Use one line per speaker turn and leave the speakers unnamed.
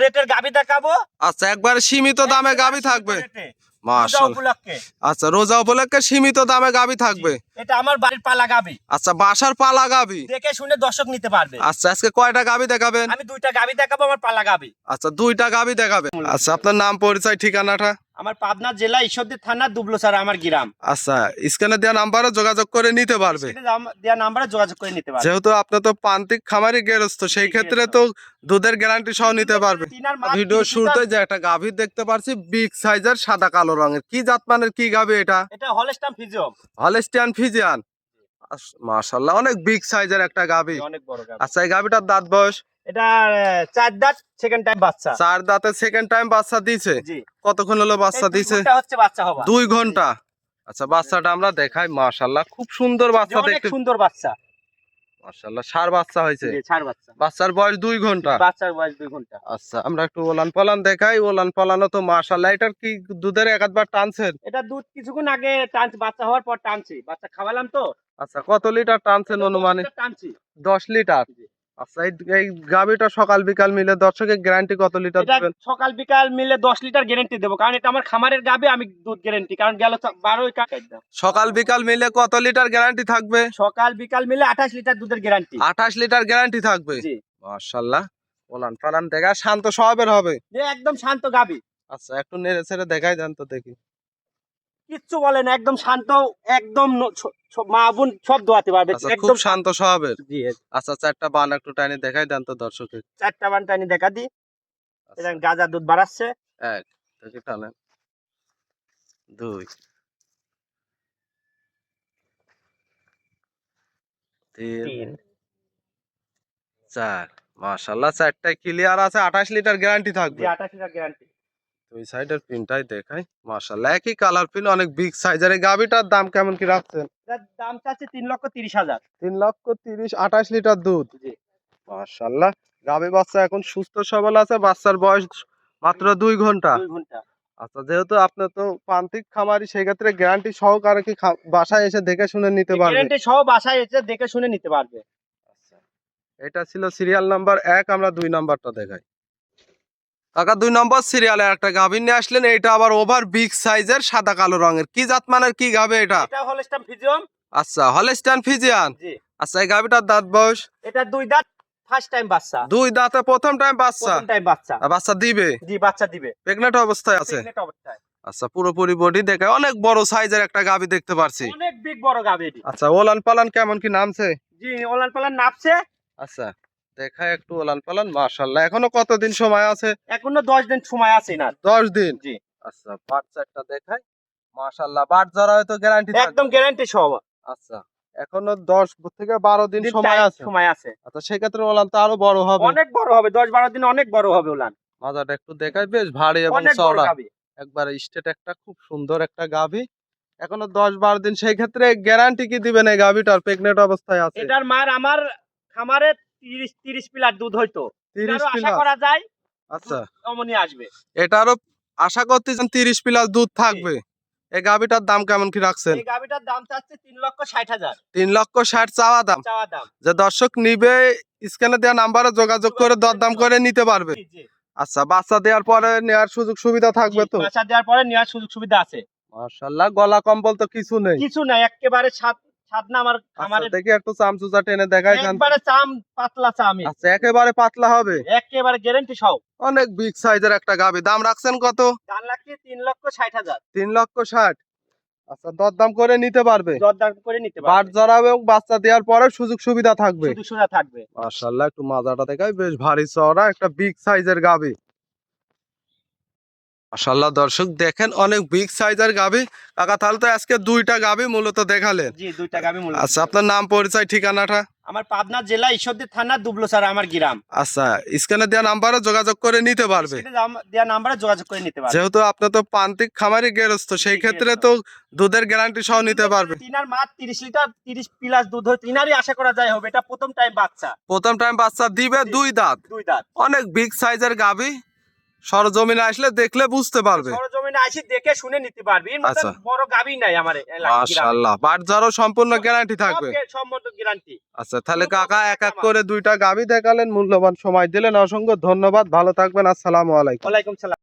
রেটের গাভী দেখাবো।
আচ্ছা, একবারে সীমিত দামে গাভী থাকবে।
রেটে। রোজা
মাশাআল্লাহ।
উপলক্ষে।
আচ্ছা, রোজা উপলক্ষে সীমিত দামে গাভী থাকবে।
এটা আমার বাড়ির পালা গাভী।
আচ্ছা, বাসার পালা গাভী।
দেখে শুনে দর্শক নিতে পারবে।
আচ্ছা, আজকে কয়টা গাভী দেখাবেন?
আমি 2টা গাভী দেখাবো, আমার পালা গাভী।
আচ্ছা, 2টা গাভী দেখাবেন। আচ্ছা, আপনার নাম পরিচয় ঠিকানাটা?
আমার পাবনা জেলা ঈশ্বরদী থানা দুবলোছাড়া আমার গ্রাম।
আচ্ছা, স্ক্রিনে দেওয়া নাম্বারে যোগাযোগ করে নিতে পারবে।
দেওয়া নাম্বারে যোগাযোগ করে নিতে পারবে।
যেহেতু আপনি তো প্রান্তিক খামারি গেরস্ত, সেই ক্ষেত্রে তো দুধের গ্যারান্টি সহ নিতে পারবে। ভিডিও শুরুতে যে একটা গাভী দেখতে পারছি বিগ সাইজের সাদা কালো রঙের, কি জাতমানের কি গাভী এটা?
এটা হলস্টাইন ফ্রিজিয়ান।
Holstein Friesian. মাশাআল্লাহ, অনেক বিগ সাইজের একটা গাভী।
অনেক বড় গাভী।
আচ্ছা, এই গাভীটার দাঁত বয়স?
এটা 4 দাঁত, সেকেন্ড টাইম বাচ্চা।
4 দাঁতে সেকেন্ড টাইম বাচ্চা দিয়েছে।
জি।
কতক্ষণ হলো বাচ্চা দিয়েছে?
এটা হচ্ছে বাচ্চা হওয়া।
2 ঘন্টা। আচ্ছা, বাচ্চাটা আমরা দেখাই। মাশাআল্লাহ, খুব সুন্দর বাচ্চা
অনেক
দেখতে।
সুন্দর বাচ্চা।
মাশাআল্লাহ, ষাঁড় বাচ্চা হয়েছে।
জি, ছাড় বাচ্চা।
বাচ্চার বয়স 2 ঘন্টা।
বাচ্চার বয়স 2 ঘন্টা।
আচ্ছা, আমরা একটু ওলান পালান দেখাই। ওলান পালানো তো মাশাআল্লাহ। এটার কি দুধের একবার টানছেন?
এটা দুধ কিছুক্ষণ আগে টানছি, বাচ্চা হওয়ার পর টানছি। বাচ্চা খাওয়ালাম তো।
আচ্ছা, কত লিটার টানছেন অনুমানিক?
টানছি
10 লিটার।
জি।
আচ্ছা, এই গাভীটা সকাল বিকাল মিলে দর্শকের গ্যারান্টি কত লিটার
এটা
দিবেন?
সকাল বিকাল মিলে 10 লিটার গ্যারান্টি দেবো, কারণ এটা আমার খামারের গাবে। আমি দুধ গ্যারান্টি, কারণ গেল 12 টাকা একদম।
সকাল বিকাল মিলে কত লিটার গ্যারান্টি থাকবে?
সকাল বিকাল মিলে 28 লিটার দুধের গ্যারান্টি।
28 লিটার গ্যারান্টি থাকবে।
জি।
মাশাআল্লাহ, ওলান পালান দেখা শান্ত স্বভাবের হবে।
একদম শান্ত গাবি।
আচ্ছা, একটু নেড়ে ছেড়ে দেখাই দেন তো দেখি।
কিচ্ছু বলে না, একদম শান্ত। একদম মা বোন সব দোয়াতে পারবে।
আচ্ছা, খুব
একদম
শান্ত স্বভাবের।
জি।
আচ্ছা, 4টা বান একটু টাইনে দেখাই দেন তো দর্শকের।
4টা বানটানি দেখা দি।
আচ্ছা,
এটা গাজা দুধ বাড়াচ্ছে।
1 থেকে টানেন, 2, 3, 4। মাশাআল্লাহ, 4টায় ক্লিয়ার আছে। 28 লিটার গ্যারান্টি থাকবে।
জি, 28 লিটার গ্যারান্টি।
দুই সাইডের পিনটাই দেখাই। মাশাআল্লাহ, একই কালার পিন, অনেক বিগ সাইজের। এই গাভীটার দাম কেমন কি রাখছেন?
এটার দাম চাচ্ছে 3,30,000।
3,30,000, 28 লিটার দুধ।
জি।
মাশাআল্লাহ, গাভী বাচ্চা এখন সুস্থ সবল আছে। বাচ্চার বয়স মাত্র 2 ঘন্টা।
2 ঘন্টা।
আচ্ছা, যেহেতু আপনি তো প্রান্তিক খামারি, সেই ক্ষেত্রে গ্যারান্টি সহকারে কি বাসায় এসে দেখে শুনে নিতে পারবে?
গ্যারান্টি সহ বাসায় এসে দেখে শুনে নিতে পারবে।
আচ্ছা, এটা ছিল সিরিয়াল নাম্বার 1। আমরা 2 নাম্বারটা দেখাই। কাকা, 2 নম্বর সিরিয়ালে একটা গাভী নিয়ে আসলেন। এটা আবার ওভার বিগ সাইজের সাদা কালো রঙের, কি জাতমানের কি গাভী এটা?
এটা হলস্টাইন ফ্রিজিয়ান।
আচ্ছা, হলস্টাইন ফ্রিজিয়ান।
জি।
আচ্ছা, এই গাভীটার দাঁত বয়স?
এটা 2 দাঁত, ফার্স্ট টাইম বাচ্চা।
2 দাঁতে প্রথম টাইম বাচ্চা।
প্রথম টাইম বাচ্চা।
আর বাচ্চা দিবে?
জি, বাচ্চা দিবে।
প্রেগন্যান্ট অবস্থায় আছে?
প্রেগন্যান্ট অবস্থায়।
আচ্ছা, পুরোপুরি বডি দেখে অনেক বড় সাইজের একটা গাভী দেখতে পারছি।
অনেক বিগ বড় গাভী এটি।
আচ্ছা, ওলান পালান কেমন কি নামছে?
জি, ওলান পালান নাপছে।
আচ্ছা, দেখাই একটু ওলান পালান। মাশাআল্লাহ, এখনো কতদিন সময় আছে?
এখনো 10 দিন সময় আছে না।
10 দিন।
জি।
আচ্ছা, বাট চারটা দেখাই। মাশাআল্লাহ, বাট জরা হয়তো গ্যারান্টি থাকবে।
একদম গ্যারান্টি সহ।
আচ্ছা, এখনো 10 থেকে 12 দিন সময় আছে।
সময় আছে।
আচ্ছা, সেক্ষেত্রে ওলান তো আরো বড় হবে।
অনেক বড় হবে, 10-12 দিন অনেক বড় হবে ওলান।
মাজাটা একটু দেখাই, বেশ ভারী এবং
অনেক বড়
চওড়া।
গাভী।
একবার স্টেট একটা খুব সুন্দর একটা গাভী। এখনো 10-12 দিন, সেই ক্ষেত্রে গ্যারান্টি কি দিবেন এই গাভীটার? প্রেগন্যান্ট অবস্থায় আছে।
এটার মার আমার খামারে 30 প্লাস দুধ হইতো।
30
আশা
প্লাস।
করা যায়
আচ্ছা,
অমনি আসবে।
এটারও আশা করতেছেন 30 প্লাস দুধ থাকবে। এই গাভীটার দাম কেমন কি রাখছেন?
এই গাভীটার দাম চাচ্ছে 3,60,000।
3,60,000 চাওয়া দাম।
চাওয়া দাম।
যে দর্শক নিবে, স্ক্রিনে দেওয়া নাম্বারে যোগাযোগ করে দরদাম করে নিতে পারবে।
জি, জি।
আচ্ছা, বাচ্চা দেওয়ার পরে নেওয়ার সুযোগ সুবিধা থাকবে তো?
বাচ্চা দেওয়ার পরে নেওয়ার সুযোগ সুবিধা আছে।
মাশাআল্লাহ, গলা কম্বল তো কিছু নেই?
কিছু নাই, একেবারে স্বাদ না আমার
আচ্ছা,
খামারে।
দেখি একটু চামচুচা টেনে দেখাই দেন।
একবারে চাম পাতলা চামি।
আচ্ছা, একেবারে পাতলা হবে।
একেবারে গ্যারান্টি সহ।
অনেক বিগ সাইজের একটা গাভী। দাম রাখছেন কত?
দাম লাগছে 3,60,000।
3,60,000। আচ্ছা, দরদাম করে নিতে পারবে।
দরদাম করে নিতে
বাট
পারবে।
জড়াবে এবং বাচ্চা দেওয়ার পরে সুযোগ সুবিধা থাকবে।
সুযোগ সুবিধা থাকবে।
মাশাআল্লাহ, একটু মাজাটা দেখাই, বেশ ভারী চওড়া একটা বিগ সাইজের গাভী। মাশাআল্লাহ, দর্শক দেখেন অনেক বিগ সাইজের গাভী। কাকা, তাহলে তো আজকে 2টা গাভী মূলত দেখালেন।
জি, 2টা গাভী মূলত।
আচ্ছা, আপনার নাম পরিচয় ঠিকানাটা?
আমার পাবনা জেলা ঈশ্বরদী থানা দুবলোছাড়া আমার গ্রাম।
আচ্ছা, স্ক্রিনে দেওয়া নাম্বারে যোগাযোগ করে নিতে পারবে।
দেওয়া নাম্বারে যোগাযোগ করে নিতে পারবে।
যেহেতু আপনি তো প্রান্তিক খামারি গেরস্ত, সেই ক্ষেত্রে তো দুধের গ্যারান্টি সহ নিতে পারবে।
তিনার মাত্র 30 লিটার 30 প্লাস দুধ হয়, তিনারই আশা করা যায় হবে। এটা প্রথম টাইম বাচ্চা।
প্রথম টাইম বাচ্চা দিবে। 2 দাঁত।
2 দাঁত।
অনেক বিগ সাইজের গাভী। সরজমিনে আসলে দেখলে বুঝতে পারবে।
সরজমিনে মানে আসি দেখে শুনে নিতে পারবি, এর মধ্যে
আচ্ছা।
বড় গাবি নাই আমার
মাশাআল্লাহ, বাটজারও সম্পূর্ণ গ্যারান্টি থাকবে।
সম্পূর্ণ গ্যারান্টি।
আচ্ছা, তাহলে কাকা এক এক করে দুইটা গাভী দেখালেন, মূল্যবান সময় দিলেন, অসংখ্য ধন্যবাদ, ভালো থাকবেন, আসসালামু আলাইকুম।
ওয়ালাইকুম সালাম।